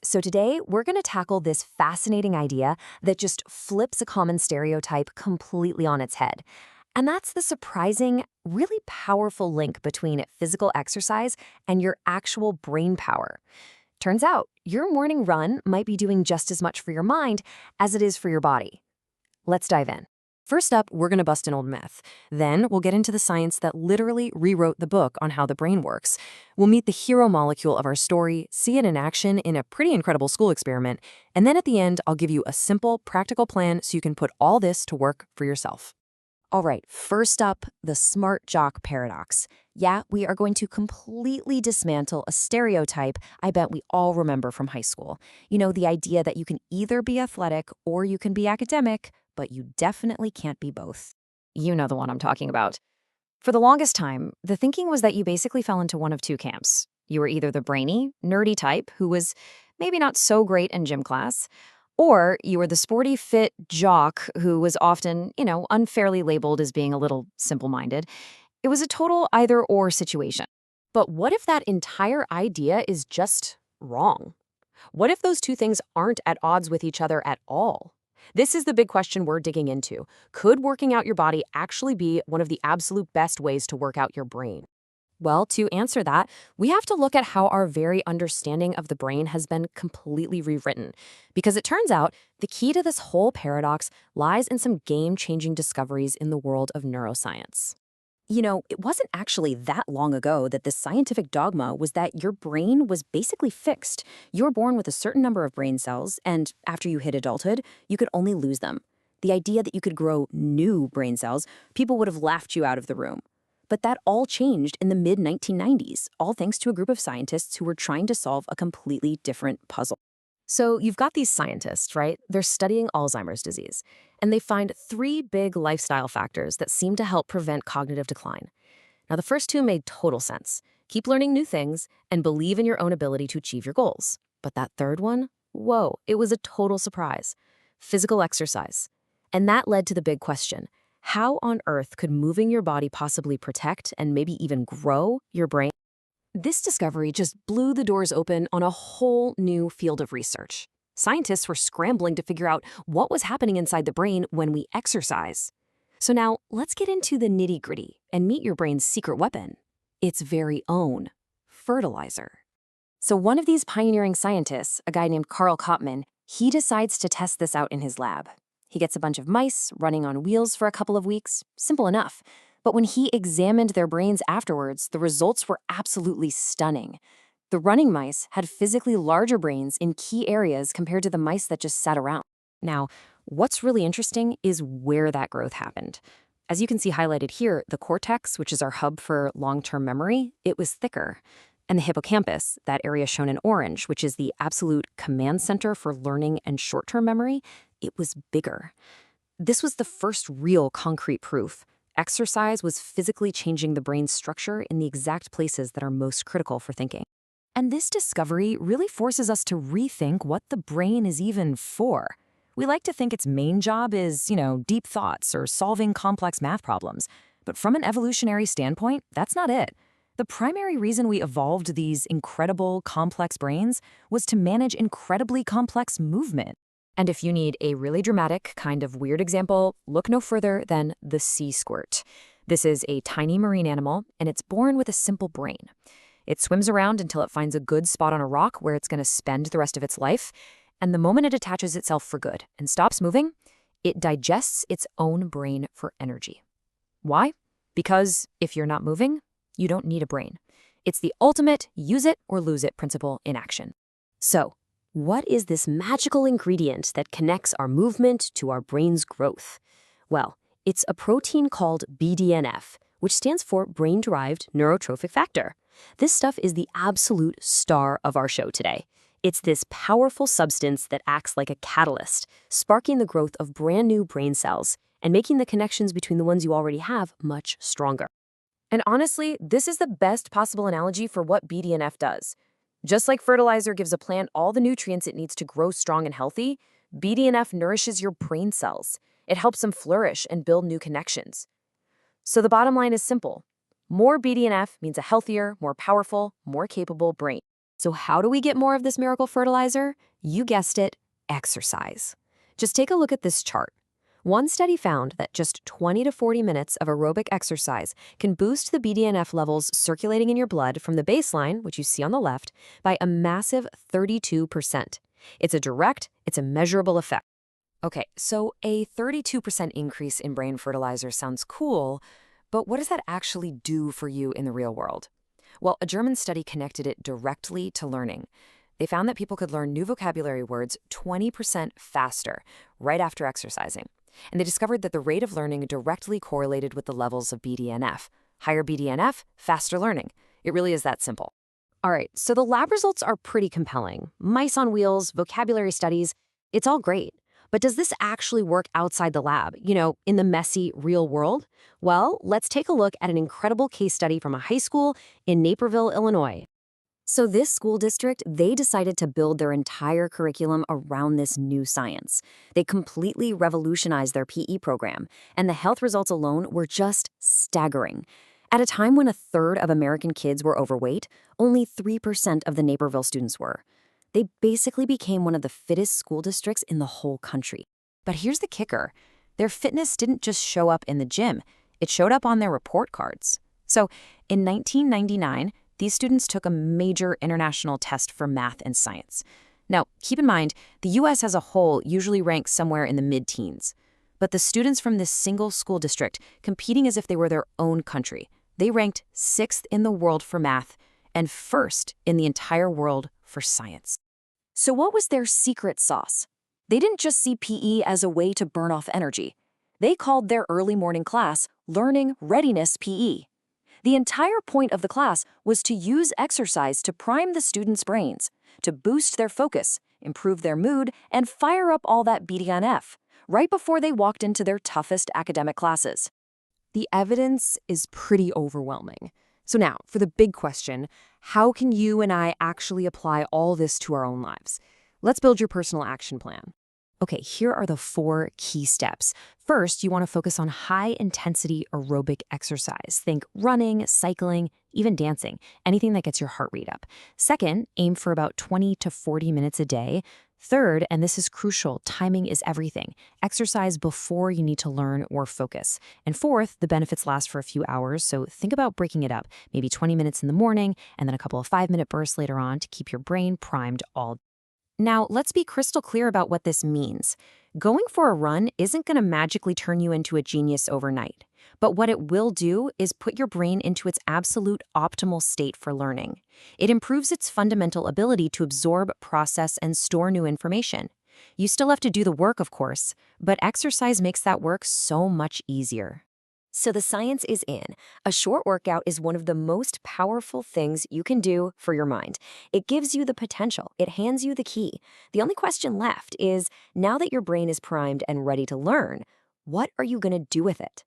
So today, we're going to tackle this fascinating idea that just flips a common stereotype completely on its head. And that's the surprising, really powerful link between physical exercise and your actual brain power. Turns out, your morning run might be doing just as much for your mind as it is for your body. Let's dive in. First up, we're going to bust an old myth. Then we'll get into the science that literally rewrote the book on how the brain works. We'll meet the hero molecule of our story, see it in action in a pretty incredible school experiment, and then at the end, I'll give you a simple, practical plan so you can put all this to work for yourself. All right, first up, the smart jock paradox. Yeah, we are going to completely dismantle a stereotype I bet we all remember from high school. You know, the idea that you can either be athletic or you can be academic, but you definitely can't be both. You know the one I'm talking about. For the longest time, the thinking was that you basically fell into one of two camps. You were either the brainy, nerdy type who was maybe not so great in gym class, or you were the sporty, fit jock who was often, unfairly labeled as being a little simple-minded. It was a total either-or situation. But what if that entire idea is just wrong? What if those two things aren't at odds with each other at all? This is the big question we're digging into. Could working out your body actually be one of the absolute best ways to work out your brain? Well, to answer that, we have to look at how our very understanding of the brain has been completely rewritten. Because it turns out the key to this whole paradox lies in some game-changing discoveries in the world of neuroscience. You know, it wasn't actually that long ago that this scientific dogma was that your brain was basically fixed. You were born with a certain number of brain cells, and after you hit adulthood, you could only lose them. The idea that you could grow new brain cells, people would have laughed you out of the room. But that all changed in the mid-1990s, all thanks to a group of scientists who were trying to solve a completely different puzzle. So you've got these scientists, right? They're studying Alzheimer's disease, and they find three big lifestyle factors that seem to help prevent cognitive decline. Now, the first two made total sense. Keep learning new things and believe in your own ability to achieve your goals. But that third one, whoa, it was a total surprise. Physical exercise. And that led to the big question. How on earth could moving your body possibly protect and maybe even grow your brain? This discovery just blew the doors open on a whole new field of research. Scientists were scrambling to figure out what was happening inside the brain when we exercise. So now, let's get into the nitty-gritty and meet your brain's secret weapon, its very own fertilizer. So one of these pioneering scientists, a guy named Carl Kottmann, he decides to test this out in his lab. He gets a bunch of mice running on wheels for a couple of weeks. Simple enough. But when he examined their brains afterwards, the results were absolutely stunning. The running mice had physically larger brains in key areas compared to the mice that just sat around. Now, what's really interesting is where that growth happened. As you can see highlighted here, the cortex, which is our hub for long-term memory, it was thicker. And the hippocampus, that area shown in orange, which is the absolute command center for learning and short-term memory, it was bigger. This was the first real concrete proof. Exercise was physically changing the brain's structure in the exact places that are most critical for thinking. And this discovery really forces us to rethink what the brain is even for. We like to think its main job is, deep thoughts or solving complex math problems. But from an evolutionary standpoint, that's not it. The primary reason we evolved these incredible, complex brains was to manage incredibly complex movement. And if you need a really dramatic, kind of weird example, look no further than the sea squirt. This is a tiny marine animal, and it's born with a simple brain. It swims around until it finds a good spot on a rock where it's going to spend the rest of its life, and the moment it attaches itself for good and stops moving, it digests its own brain for energy. Why? Because if you're not moving, you don't need a brain. It's the ultimate use it or lose it principle in action. So, what is this magical ingredient that connects our movement to our brain's growth? Well, it's a protein called BDNF, which stands for Brain-Derived Neurotrophic Factor. This stuff is the absolute star of our show today. It's this powerful substance that acts like a catalyst, sparking the growth of brand new brain cells and making the connections between the ones you already have much stronger. And honestly, this is the best possible analogy for what BDNF does. Just like fertilizer gives a plant all the nutrients it needs to grow strong and healthy, BDNF nourishes your brain cells. It helps them flourish and build new connections. So the bottom line is simple. More BDNF means a healthier, more powerful, more capable brain. So So how do we get more of this miracle fertilizer? You guessed it, exercise. Just take a look at this chart. One study found that just 20 to 40 minutes of aerobic exercise can boost the BDNF levels circulating in your blood from the baseline, which you see on the left, by a massive 32%. It's a measurable effect. Okay, so a 32% increase in brain fertilizer sounds cool, but what does that actually do for you in the real world? Well, a German study connected it directly to learning. They found that people could learn new vocabulary words 20% faster right after exercising. And they discovered that the rate of learning directly correlated with the levels of BDNF. Higher BDNF, faster learning. It really is that simple. All right, so the lab results are pretty compelling. Mice on wheels, vocabulary studies, it's all great. But does this actually work outside the lab, in the messy, real world? Well, let's take a look at an incredible case study from a high school in Naperville, Illinois. So this school district, they decided to build their entire curriculum around this new science. They completely revolutionized their PE program, and the health results alone were just staggering. At a time when a third of American kids were overweight, only 3% of the Naperville students were. They basically became one of the fittest school districts in the whole country. But here's the kicker. Their fitness didn't just show up in the gym. It showed up on their report cards. So in 1999, these students took a major international test for math and science. Now, keep in mind, the U.S. as a whole usually ranks somewhere in the mid-teens. But the students from this single school district, competing as if they were their own country, they ranked 6th in the world for math and 1st in the entire world for science. So what was their secret sauce? They didn't just see PE as a way to burn off energy. They called their early morning class Learning Readiness PE. The entire point of the class was to use exercise to prime the students' brains, to boost their focus, improve their mood, and fire up all that BDNF, right before they walked into their toughest academic classes. The evidence is pretty overwhelming. So now, for the big question, how can you and I actually apply all this to our own lives? Let's build your personal action plan. Okay, here are the 4 key steps. First, you want to focus on high-intensity aerobic exercise. Think running, cycling, even dancing, anything that gets your heart rate up. Second, aim for about 20 to 40 minutes a day. Third, and this is crucial, timing is everything. Exercise before you need to learn or focus. And fourth, the benefits last for a few hours, so think about breaking it up, maybe 20 minutes in the morning and then a couple of 5-minute bursts later on to keep your brain primed all day. Now, let's be crystal clear about what this means. Going for a run isn't going to magically turn you into a genius overnight. But what it will do is put your brain into its absolute optimal state for learning. It improves its fundamental ability to absorb, process, and store new information. You still have to do the work, of course, but exercise makes that work so much easier. So the science is in. A short workout is one of the most powerful things you can do for your mind. It gives you the potential. It hands you the key. The only question left is, now that your brain is primed and ready to learn, what are you going to do with it?